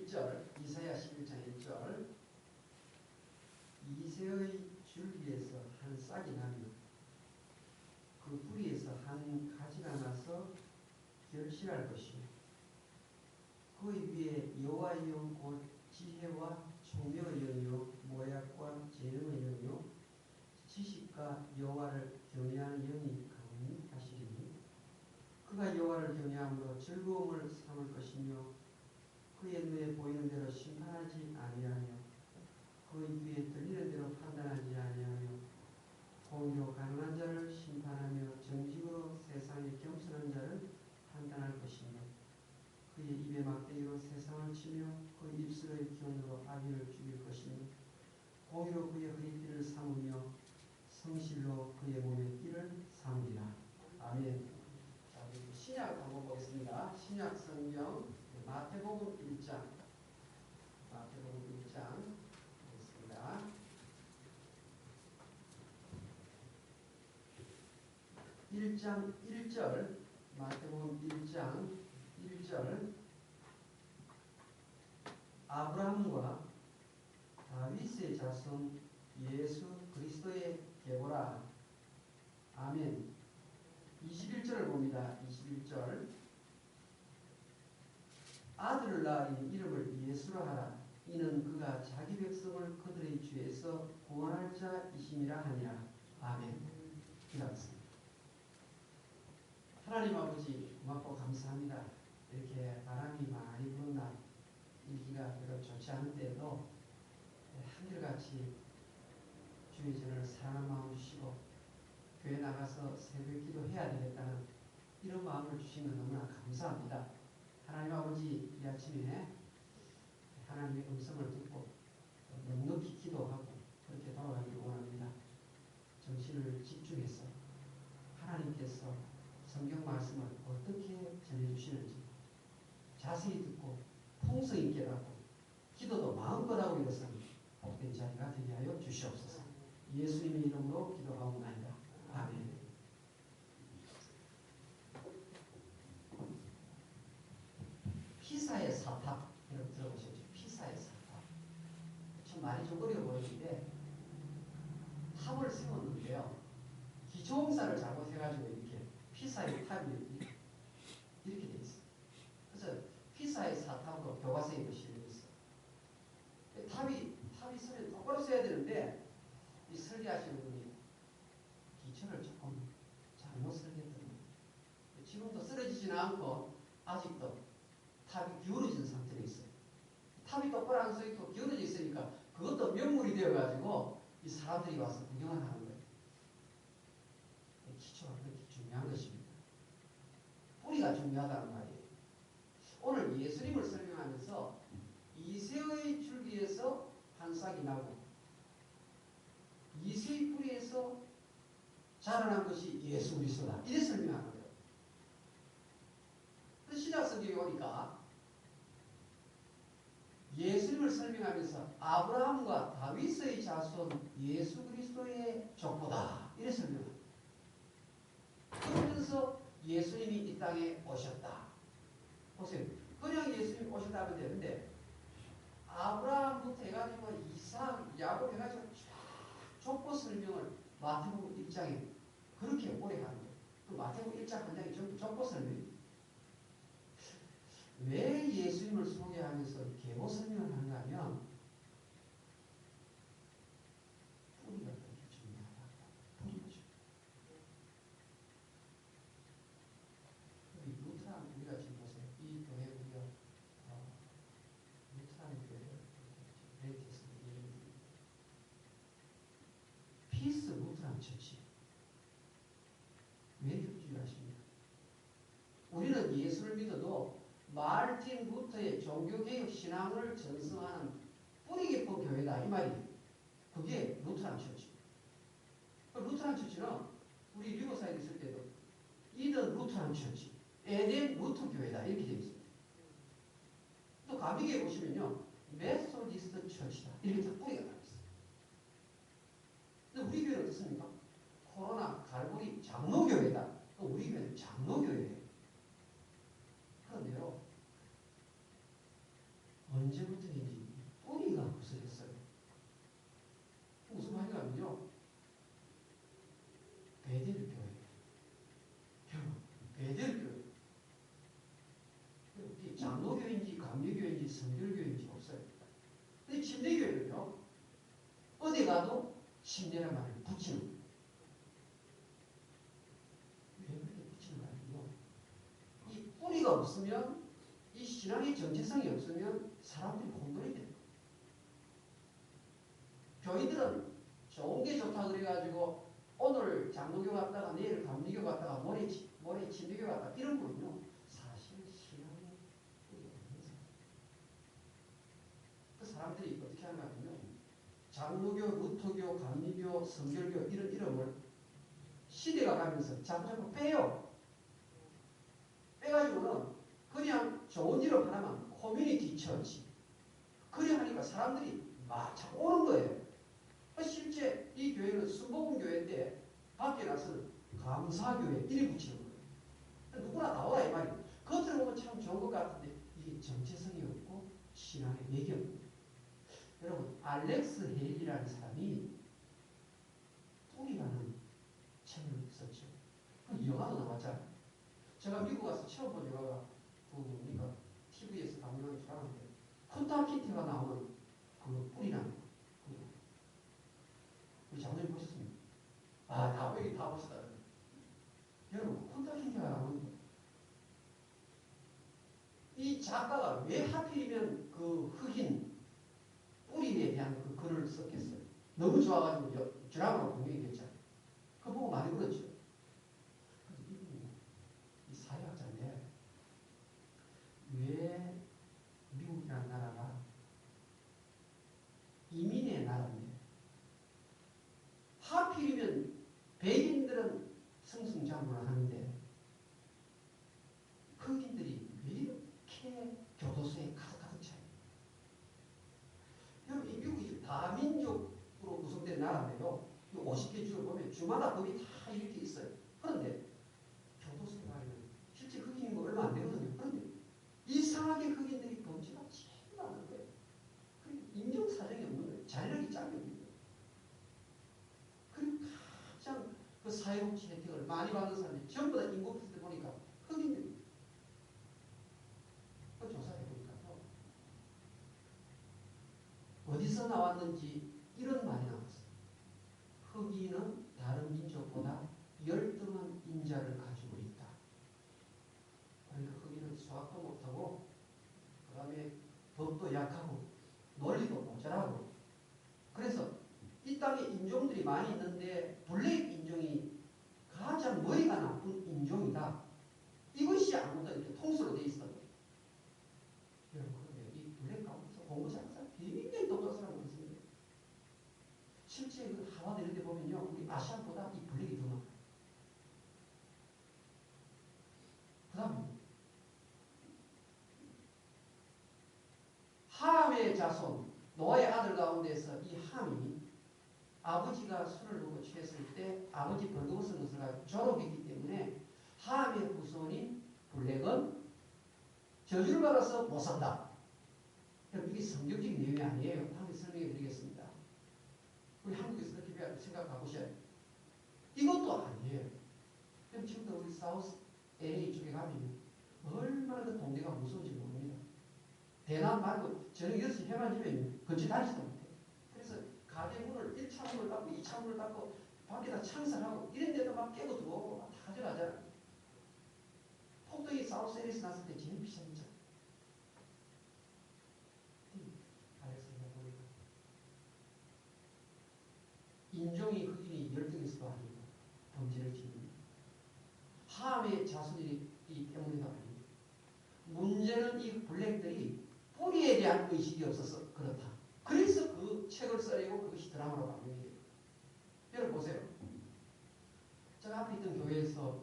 1절, 이사야 11장 1절. 이새의 줄기에서 한 싹이 나며 그 뿌리에서 한 가지가 나서 결실할 것이요 그의 위에 여호와의 영 곧 지혜와 총명의 영이요 모약과 재능의 영이요 지식과 여호와를 경외하는 영이 강림하시리니 그가 여호와를 경외함으로 즐거움을 삼을 것이며 그의 눈에 보이는 대로 심판하지 아니하며 그의 귀에 들리는 대로 판단하지 아니하며 공의로 가난한 자를 심판하며 정직으로 세상에 겸손한 자를 판단할 것이며 그의 입에 막대기로 세상을 치며 그의 입술의 기운으로 아기를 죽일 것이며 공의로 그의 허리띠를 삼으며 성실로 그의 몸에 띠를 삼으리라. 아멘. 자, 신약 한번 보겠습니다. 신약 성경 마태복음 1장 마태복음 1장 보겠습니다. 1장 1절 마태복음 1장 1절 아브라함과 다윗의 자손 예수 그리스도의 계보라. 아멘. 21절을 봅니다. 21절 아들을 낳으니 이름을 예수라 하라. 이는 그가 자기 백성을 그들의 죄에서 구원할 자이심이라 하니라. 아멘. 기도하겠습니다. 하나님 아버지 고맙고 감사합니다. 이렇게 바람이 많이 부는 날 일기가 별로 좋지 않은 때에도 한결같이 주의 전을 사랑하는 마음 주시고 교회 나가서 새벽 기도해야 되겠다는 이런 마음을 주신 건 너무나 감사합니다. 하나님 아버지 이 아침에 하나님의 음성을 듣고 넉넉히 기도하고 그렇게 돌아가기를 원합니다. 정신을 집중해서 하나님께서 성경 말씀을 어떻게 전해주시는지 자세히 듣고 풍성 있게 하고 기도도 마음껏 하고 이것은 복된 자리가 되게 하여 주시옵소서. 예수님의 이름으로 기도하옵나이다. 아멘. 피사의 사탑 여러분 들어보셨죠? 피사의 사탑. 좀 많이 좀 어려워 보이는데 탑을 세웠는데요. 기초공사를 잘못해가지고 이렇게 피사의 탑이 이렇게 돼 있어요. 그래서 피사의 사탑으로 교과서에 실려 있어요. 탑이 설에 똑바로 써야 되는데 이 설계하시는 분이 기초를 조금 잘못 설계했던 거예요. 지금도 쓰러지지는 않고 아직도 탑이 기울어진 상태로 있어요. 탑이 똑바로 안 서있고 기울어져 있으니까 그것도 명물이 되어가지고 이 사람들이 와서 구경을 하는 거예요. 기초가 그렇게 중요한 것입니다. 뿌리가 중요하다는 말이에요. 오늘 예수님을 설명하면서 이새의 줄기에서 한 싹이 나고 이새의 뿌리에서 자라난 것이 예수 그리스도다. 이래 설명하는 거예요. 그래서 신약 성경에 오니까 예수님을 설명하면서 아브라함과 다윗의 자손 예수 그리스도의 족보다. 이래 설명합니다. 그러면서 예수님이 이 땅에 오셨다. 보세요. 그냥 예수님이 오셨다 하면 되는데 아브라함부터 해가지고 이삭, 야곱 해가지고 쫙 족보 설명을 마태복음 1장에 그렇게 오래 하는 거예요. 그 마태복음 1장 한 장이 전부 족보 설명입니다. 왜 예수님을 소개하면서 계보 설명을 하는가 하면 뿌리가 그렇게 중요하다. 뿌리죠. 우리 루트란 우리가 지금 보세요. 이 교회 우리가 루트란 교회를 레이티스 피스 루트란 처치. 왜 이렇게 중요하십니까? 우리는 예수를 믿어도 마르틴 루터의 종교개혁 신앙을 전승하는 뿌리 깊은 교회다. 이 말이에요. 그게 루트란 처치입니다. 루트란 처치는 우리 리버사이드 있을 때도 이든 루트란 처치, 에덴 루터 교회다. 이렇게 되어 있습니다. 또 가비교에 보시면요. 메소디스트 처치다. 이렇게 다 뿌리가 나와 있어요. 근데 우리 교회는 어떻습니까? 코로나 갈보리 장로교회다. 또 우리 교회는 장로교회예요. 그런데요. 언제 성결교회인지 없어요. 근데 침례교회는요, 어디 가도 침례란 말을 붙이는 거예요. 왜 그렇게 붙이는 거 아니에요? 이 뿌리가 없으면, 이 신앙의 정체성이 없으면 사람들이 혼돈이 돼요. 교인들은 좋은 게 좋다 그래가지고 오늘 장로교 갔다가 내일 감리교 갔다가 모레 침례교 갔다가 이런 거는요, 사실 신앙의 뿌리가 없는 사람. 그 사람들이 어떻게 하는가 하면 장로교, 루터교, 감리교, 성결교 이런 이름을 시대가 가면서 자꾸자꾸 빼요. 빼가지고는 그냥 좋은 이름 하나만 커뮤니티 처치. 그래 하니까 사람들이 막 자꾸 오는 거예요. 실제 이 교회는 순복음교회인데 밖에 나서는 감사교회 이래 붙이는 거예요. 누구나 나오라 이 말이에요. 겉으로 보면 참 좋은 것 같은데 이게 정체성이 없고 신앙의 배경. 여러분 알렉스 헬이라는 사람이 뿌리라는 책을 썼죠. 그 영화도 나왔잖아요. 제가 미국 가서 처음 본 영화가 그러니까 TV에서 방영한 줄 알았는데 쿤타 키티가 나오는 그 뿌리라는 거. 우리 장로님 보셨습니까? 여기 다 보시다. 여러분 쿤타 키티가 나오는 거. 이 작가가 왜 하필이면 그 흑인 뿌리에 대한 그 글을 썼겠어요? 너무 좋아가지고 드라마로 공개이 됐잖아요. 그거 보고 많이 울었죠. 이 사회학자인데 왜 미국이라는 나라가 이민의 나라인데 하필이면 백인들은 승승장구를 하는데 흑인들이 왜 이렇게 교도소에 가득가득 차요? 여러분 이 미국이 다민족으로 구성된 나라인데요. 50개 주를 보면 주마다 법이 다 이렇게 있어요. 그런데 교도소에 가면 실제 흑인인 거 얼마 안 되거든요. 그런데 이상하게 흑인들이 범죄가 제일 많은 거예요. 인정사정이 없는 거예요. 자리력이 짱이 없는 거예요. 그리고 가장 그 사회복지 혜택을 많이 받는 사람들이 전부 다 인구 테스트 보니까 흑인들이. 그 조사해보니까요. 어디서 나왔는지 이런 말이 나왔어요. 흑인은 다른 민족보다 열등한 인자를 가지고 있다. 그러니까 흑인은 수학도 못하고 그 다음에 법도 약하고 논리도 모자라고. 그래서 이 땅에 인종들이 많이 있는데 블랙 인종이 가장 머리가 나쁜 인종이다. 이것이 아무도 이렇게 통수로 돼 있었던 거예요. 여러분 그런데 이 블랙 가운데서 공부 잘하는 사람 굉장히 똑똑한 사람이 있습니다. 실제 그 하와드 이런 데 보면요. 우리 아시안보다 이 블랙이 더 많아요. 그 다음에 함의 자손 노아의 아들 가운데서 이 함이 아버지가 술을 먹고 취했을 때 아버지 벌거벗은 것을 가지고 졸업했기 때문에 함의 후손인 블랙은 저주를 받아서 못 산다. 이게 성경적인 내용이 아니에요. 다음에 설명해 드리겠습니다. 우리 한국에서 그렇게 생각해 보셔야 돼요. 이것도 아니에요. 그럼 지금도 우리 사우스 LA 쪽에 가면 얼마나 그 동네가 무서운지 모릅니다. 대남 말고 저녁 6시 해만 지면 근처에 다니지도 못해요. 그래서 가게 문을 1차 문을 닫고 2차 문을 닫고 밖에다 창설하고 이런 데도 막 깨고 들어오고 막 다 가져가잖아요. 폭동이 사우스 LA에서 났을 때 제일 비싼 차. 인종이 흑인이 열등해서도 아니고 범죄를 짓는 함의 자손이기 때문에도 아니고 문제는 이 블랙들이 뿌리에 대한 의식이 없어서 그렇다. 그래서 그 책을 써내고 그것이 드라마로 방영이 돼요. 여러분 보세요. 제가 앞에 있던 교회에서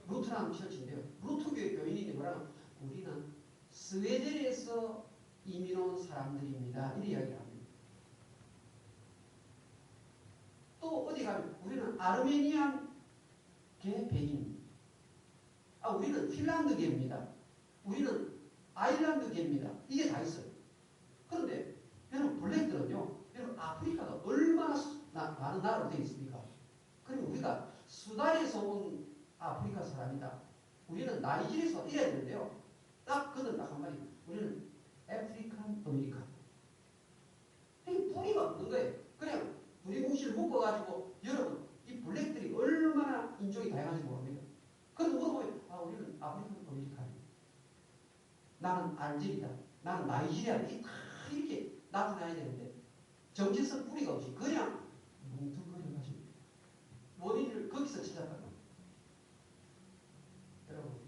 루트라는 처치인데요. 루트교회 교인이 뭐라면 우리는 스웨덴에서 이민 온 사람들입니다. 이런 이야기를 합니다. 또 어디 가면 우리는 아르메니안 계 백인. 우리는 핀란드계입니다. 우리는 아일란드계입니다. 이게 다 있어요. 그런데 여러분 블랙들은요. 여러분 아프리카가 얼마나 많은 나라로 되어 있습니까? 그리고 우리가 수단에서 온 아프리카 사람이다. 우리는 나이지리아에서 이래야 되는데요. 딱 그는 딱 한마디. 우리는 아프리칸 아메리칸. 이게 뿌리가 없는 거예요. 그냥 두리뭉실 묶어가지고 여러분 이 블랙들이 얼마나 인종이 다양한지 모릅니다. 그래도 물어보면 아 우리는 아프리칸 아메리칸이에요. 나는 알제리다. 나는 나이지리아. 이렇게 나타나야 되는데 정체성 뿌리가 없이 그냥 뭉툭거려가지고 원인을 거기서 찾았다는 거예요. 여러분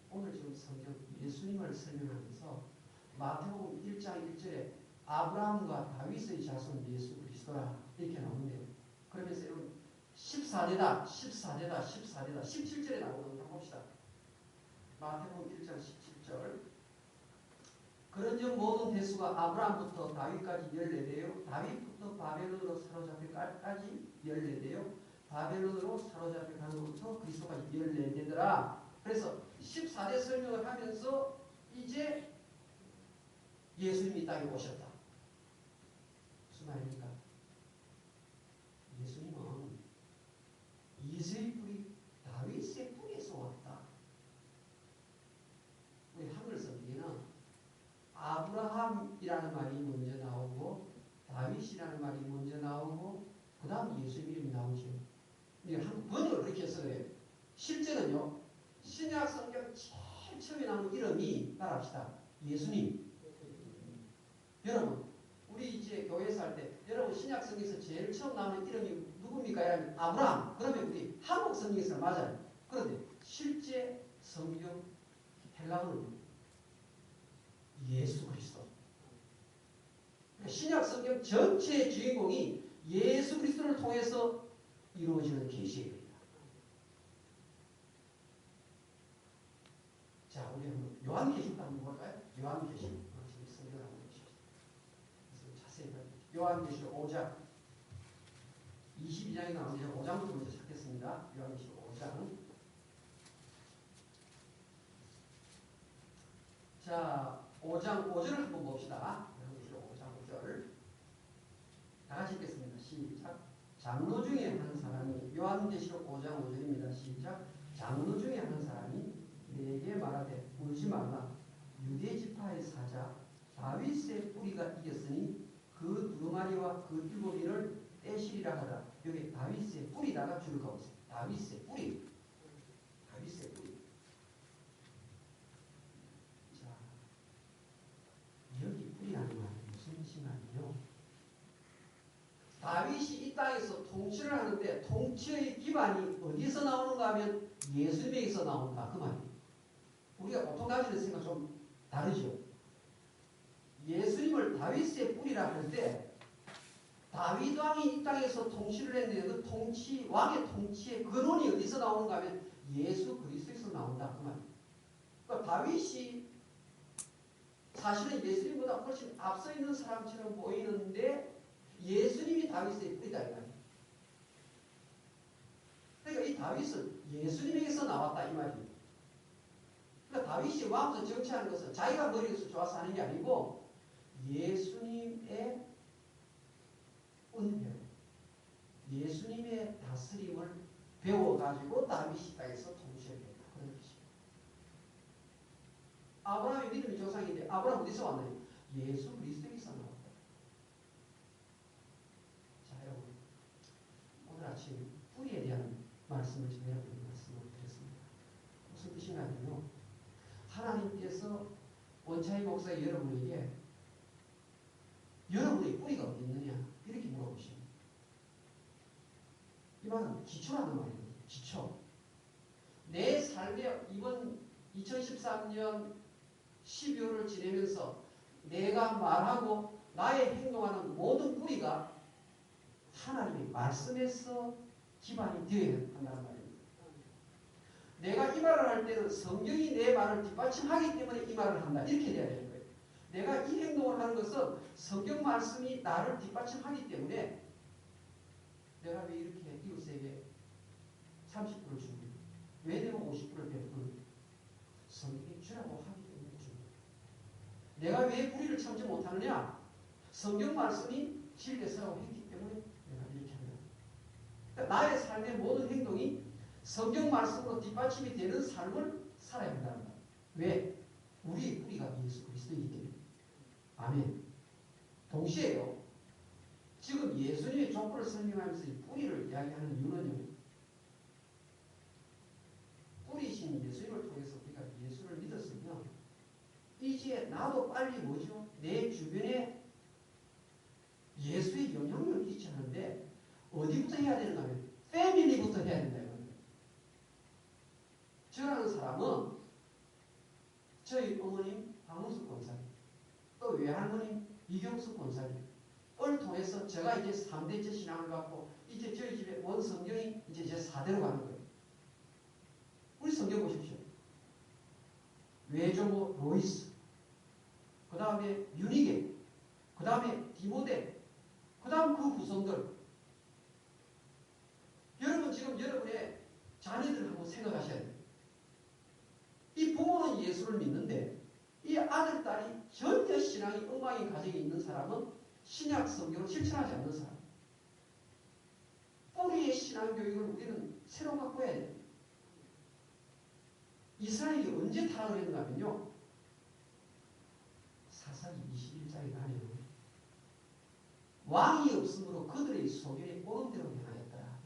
오늘 지금 성경 예수님을 설명하면서 마태복음 1장 1절에 아브라함과 다윗의 자손 예수 그리스도라 이렇게 나오는데요. 그러면서 여러분 14대다 14대다 14대다 17절에 나오는 거 한번 봅시다. 마태복음 1장 17절 그런즉 모든 대수가 아브라함부터 다윗까지 14대요 다윗부터 바벨론으로 사로잡힐까지 14대요 바벨론으로 사로잡혀 가는 것부터 그리스도까지 14대더라. 그래서 14대 설명을 하면서 이제 예수님이 땅에 오셨다. 무슨 말입니까? 예수님은 이세의 뿌리 다윗의 뿌리에서 왔다. 우리 한글 성경에는 아브라함이라는 말이 먼저 나오고 다윗이라는 말이 먼저 나오고 그 다음 예수 이름이 나오죠. 한국 번역을 그렇게 해서 그래요. 실제는요. 신약 성경 제일 처음에 나오는 이름이 따라합시다. 예수님. 여러분 우리 이제 교회에서 할 때 여러분 신약 성경에서 제일 처음 나오는 이름이 누굽니까? 아브라함. 그러면 우리 한국 성경에서 맞아요. 그런데 실제 성경 헬라어는 예수 그리스도. 신약 성경 전체의 주인공이 예수 그리스도를 통해서 이루어지는 계시입니다. 자, 우리 한번 요한계시부터 한번 볼까요? 요한계시. 성경을 한번 보십시오. 자세히 봐요. 요한계시록 5장 22장에 나오는데 5장부터 먼저 찾겠습니다. 요한계시록 5장. 자, 5장 5절을 한번 봅시다. 요한계시록 5장 5절. 다 같이 읽겠습니다. 시작. 장로 중에 한 사람이 요한계시록 5장 5절입니다. 시작. 장로 중에 한 사람이 내게 말하되 울지 말라. 유대 지파의 사자 다윗의 뿌리가 이겼으니 그 두루마리와 그 7인을 떼시리라 하라. 여기 다윗의 뿌리다가 줄을 그었어요. 다윗의 뿌리. 다윗의 뿌리. 자, 여기 뿌리라는 말은 무슨 뜻이냐면요. 다윗이 이 땅에서 통치를 하는데 통치의 기반이 어디서 나오는가 하면 예수님에게서 나온다. 그 말이에요. 우리가 보통 가지는 생각 좀 다르죠. 예수님을 다윗의 뿌리라 할 때 다윗 왕이 이 땅에서 통치를 했는데 그 통치, 왕의 통치의 근원이 어디서 나오는가 하면 예수 그리스도에서 나온다. 그 말이에요. 그러니까 다윗이 사실은 예수님보다 훨씬 앞서 있는 사람처럼 보이는데 예수님이 다윗의 뿌리다. 이 말이에요. 그러니까 이 다윗은 예수님에게서 나왔다. 이 말이에요. 그러니까 다윗이 왕으로 정치하는 것은 자기가 머리에서 좋아서 하는 게 아니고 예수님의 은혜로 예수님의 다스림을 배워가지고 다윗이 땅에서 통치를 했다. 그런 뜻입니다. 아브라함의 믿음이 조상인데 아브라함 어디서 왔나요? 예수 그리스도에서 나왔다. 자, 여러분 오늘 아침 뿌리에 대한 말씀을 좀 여러분께 말씀을 드렸습니다. 무슨 뜻이냐면요. 하나님께서 원차이 목사의 여러분에게 여러분의 뿌리가 어디 있느냐 이렇게 물어보십니다. 이 말은 기초라는 말이거든요. 기초. 내 삶에 이번 2013년 12월을 지내면서 내가 말하고 나의 행동하는 모든 뿌리가 하나님의 말씀에서 기반이 되어야 한다는 말입니다. 내가 이 말을 할 때는 성경이 내 말을 뒷받침하기 때문에 이 말을 한다. 이렇게 돼야 되는 거예요. 내가 이 행동을 하는 것은 성경 말씀이 나를 뒷받침하기 때문에 내가 왜 이렇게 이웃에게 30불을 주고 왜 내가 50불을 베풀 성경이 주라고 하기 때문에 줍니다. 내가 왜 뿌리를 참지 못하느냐? 성경 말씀이 진리에 서라고 했기 때문에 내가 이렇게 합니다. 그러니까 나의 삶의 모든 행동이 성경 말씀으로 뒷받침이 되는 삶을 살아야 한다는 거예요. 왜? 우리의 뿌리가 예수 그리스도이기 때문에. 아멘. 동시에요. 지금 예수님의 족보를 설명하면서 이 뿌리를 이야기하는 이유는요. 뿌리신 예수님을 통해서 우리가 예수를 믿었으면 이제 나도 빨리 뭐죠? 내 주변에 예수의 영향력을 끼치는데 어디부터 해야 되는가 하면 패밀리부터 해야 된다. 저라는 사람은 저희 어머님 박문숙 권사님 또 외할머님 이경숙 권사님을 통해서 제가 이제 3대째 신앙을 갖고 이제 저희 집에 원 성경이 이제 제 4대로 가는 거예요. 우리 성경 보십시오. 외조모 로이스, 그 다음에 유니게, 그 다음에 디모데, 그 다음 그 후손들. 여러분 지금 여러분의 자녀들을 한번 생각하셔야 돼요. 이 부모는 예수를 믿는데 이 아들, 딸이 전혀 신앙이 엉망인 가정에 있는 사람은 신약 성경을 실천하지 않는 사람. 뿌리의 신앙 교육을 우리는 새로 바꿔야 돼요. 이스라엘이 언제 타락을 했는가 하면요. 사사기 21장에 가면 왕이 없으므로 그들의 소견이 오름대로 행하였더라.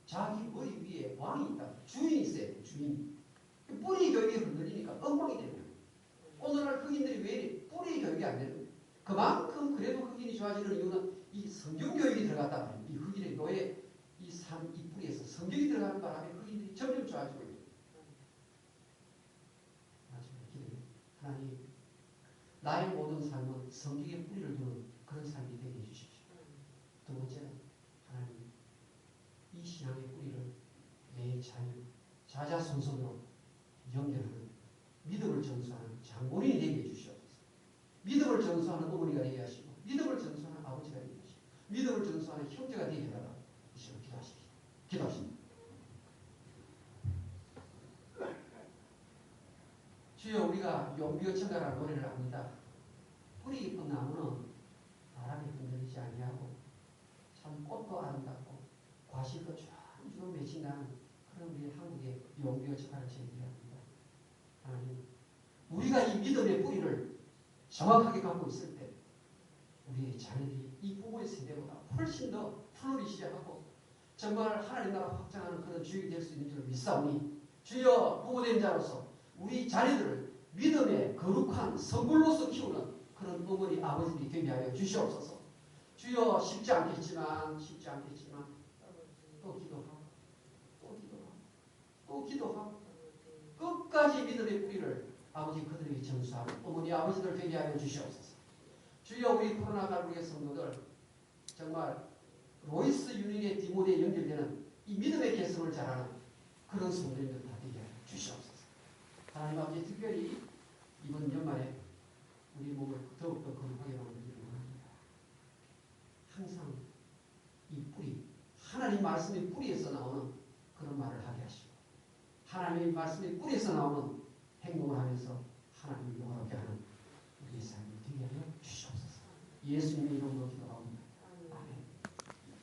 자기 머리 위에 왕이 있다. 주인이 있어요. 주인. 뿌리 교육이 흔들리니까 엉망이 되는 거예요. 오늘날 흑인들이 왜 이래? 뿌리 교육이 안 되는 거예요. 그만큼 그래도 흑인이 좋아지는 이유는 이 성경 교육이 들어갔다 말이에요. 이 흑인의 노예 이 뿌리에서 성경이 들어가는 바람에 흑인들이 점점 좋아지고 있어요. 하나님, 나의 모든 삶은 성경의 뿌리를 두는 그런 삶이 되게 해주십시오. 두 번째는 하나님, 이 신앙의 뿌리를 내 자녀, 자자손손으로 연결하는 믿음을 전수하는 장본인이 되게 해주시옵소서. 믿음을 전수하는 어머니가 되게 하시고 믿음을 전수하는 아버지가 되게 하시고 믿음을 전수하는 형제가 되게 해달라고 이 시간 기도하십시오. 기도하십니다. 주여, 우리가 용비어천가라는 노래를 합니다. 뿌리 깊은 나무는 바람에 흔들리지 아니하고 참 꽃도 아름답고 과실도 쫙쭉 맺힌다는 그런 우리 한국의 용비어천가를 제기합니다. 하나님, 우리가 이 믿음의 뿌리를 정확하게 갖고 있을 때 우리의 자녀들이 이 부모의 세대보다 훨씬 더 플로리시하고 정말 하나님 나라 확장하는 그런 주역이 될 수 있는 줄 믿사오니 주여, 부모된 자로서 우리 자녀들을 믿음의 거룩한 성불로서 키우는 그런 어머니 아버지들이 되게 하여 주시옵소서. 주여, 쉽지 않겠지만 또 기도하고 또 기도하고 끝까지 믿음의 뿌리를 아버지 그들에게 전수하고 어머니 아버지들 되게 하여 주시옵소서. 주여, 우리 코로나 갈국의 성도들 정말 로이스 유니의 디모데에 연결되는 이 믿음의 개성을 잘하는 그런 성도님들 다 되게 하여 주시옵소서. 하나님 아버지, 특별히 이번 연말에 우리 몸을 더욱더 거룩하게 만들기를 원합니다. 항상 이 뿌리, 하나님 말씀의 뿌리에서 나오는 그런 말을 하게 하시고 하나님의 말씀의 뿌리에서 나오는 행동을 하면서 하나님을 영화롭게 하는 우리의 삶이 되게 하여 주시옵소서. 예수님의 이름으로 기도합니다.